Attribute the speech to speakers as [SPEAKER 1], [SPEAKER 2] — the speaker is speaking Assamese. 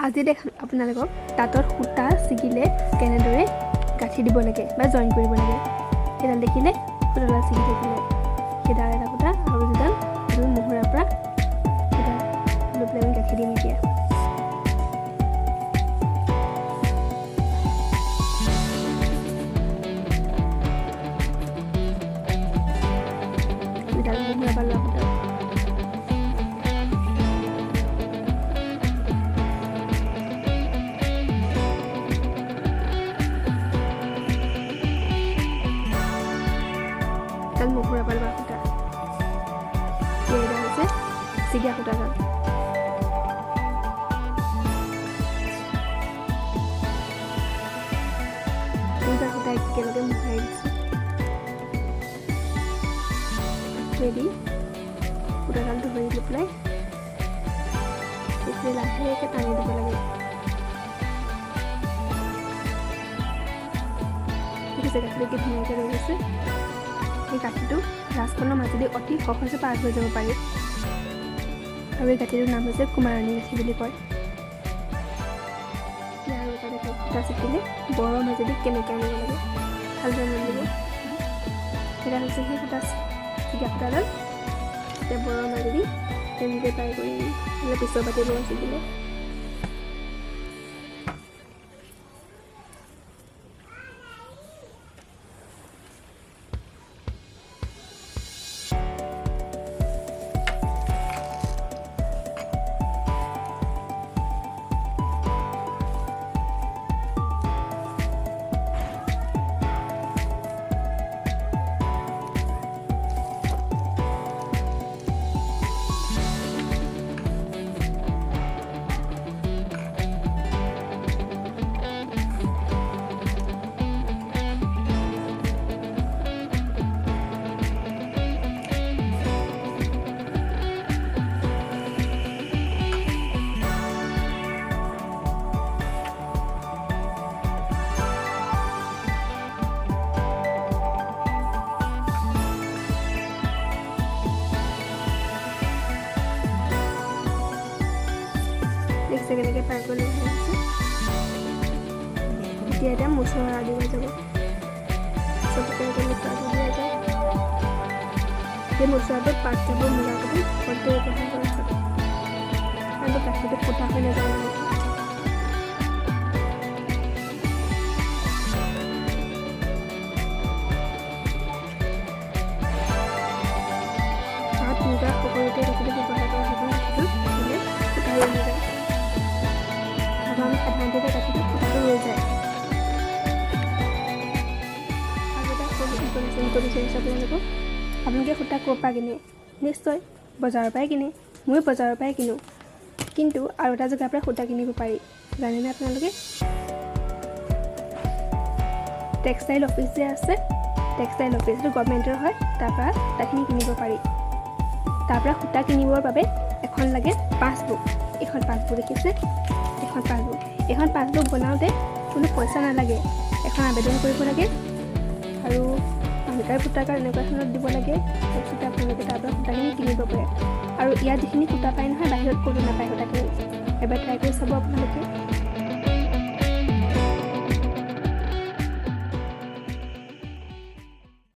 [SPEAKER 1] আজি দেখাম আপোনালোকক তাঁতত সূতা ছিগিলে কেনেদৰে গাঁঠি দিব লাগে বা জইন কৰিব লাগে। সেইডাল দেখিলে সূতাডাল ছিগি থাকিলে সেইডাল এটা সূতা আৰু যিডাল মুহুৰাৰ পৰা সেইডাল লৈ পেলাই আমি গাঁঠি দিম। এতিয়া সেইডাল মুহুৰাৰ পৰা লোৱা সূতা মুহুৰা পালবা সূতা এইডাল হৈছে ছিগা সূতাডাল। দুটা সূতা একেলগে মুহুৰাই দিছোঁ। দি সূতাডাল ধৰি লৈ পেলাই এইটোৱে লাহেকৈ টানি দিব লাগে। সেইটো জেগাটো কি ধুনীয়াকৈ ৰৈ গৈছে। এই গাঁঠিটো ৰাজখনৰ মাজেদি অতি সহজে পাৰ হৈ যাব পাৰি আৰু এই গাঁঠিটোৰ নাম হৈছে কুমাৰণী গাঁঠি বুলি কয়। ইয়াৰ এটা দেখোন সূতা ছিগিলে বৰৰ মাজেদি কেনেকৈ আনিব লাগে ভালদৰে মন দিব। সেইডাল হৈছে সেই সূতা ছিগা সূতাডাল এতিয়া বৰৰ মাজেদি তেনেকৈ পাৰ কৰি পিছৰ পাতি বৰ ছিগিলে কেনেকৈ পাৰ কৰি লৈ আহিছে। এতিয়া এতিয়া মুচৰা দিয়া যাব। চবতে মুচৰাটো দিয়া যায়। সেই মুচৰাটোত পাত যাব মূলা কাটি সদায় ব্যৱহাৰ কৰা হয় আৰু গাঁঠিটো ফুটা হৈ নাযায়। পাত মুগা সকলোতে গাঁঠিটো ব্যৱহাৰ কৰা হয়। গাঁঠিটো দিলে ফুটা হৈ নাযায়। সাধাৰণতে গাঁঠিটো ফুটাটো ৰৈ যায়। আৰু এটা ইনফৰ্মেশ্যন দিব বিচাৰিছোঁ আপোনালোকে সূতা ক'ৰ পৰা কিনে? নিশ্চয় বজাৰৰ পৰাই কিনে। ময়ো বজাৰৰ পৰাই কিনো। কিন্তু আৰু এটা জেগাৰ পৰা সূতা কিনিব পাৰি জানেনে আপোনালোকে? টেক্সটাইল অফিচ যে আছে, টেক্সটাইল অফিচটো গভৰ্ণমেণ্টৰ হয়। তাৰপৰা সূতাখিনি কিনিব পাৰি। তাৰপৰা সূতা কিনিবৰ বাবে এখন লাগে পাছবুক। এখন পাছবুক দেখিছে? এখন পাছবুক। এখন পাছবুক বনাওঁতে কোনো পইচা নালাগে। এখন আবেদন কৰিব লাগে আৰু পান কাৰ্ড ভোটাৰ কাৰ্ড এনেকুৱা ধৰণৰ দিব লাগে। তাৰপিছতে আপোনালোকে তাৰপৰা সূতাখিনি কিনিব পাৰে। আৰু ইয়াত যিখিনি সূতা পায় নহয় বাহিৰত ক'তো নাপায় সূতাখিনি। এবাৰ ট্ৰাই কৰি চাব আপোনালোকে।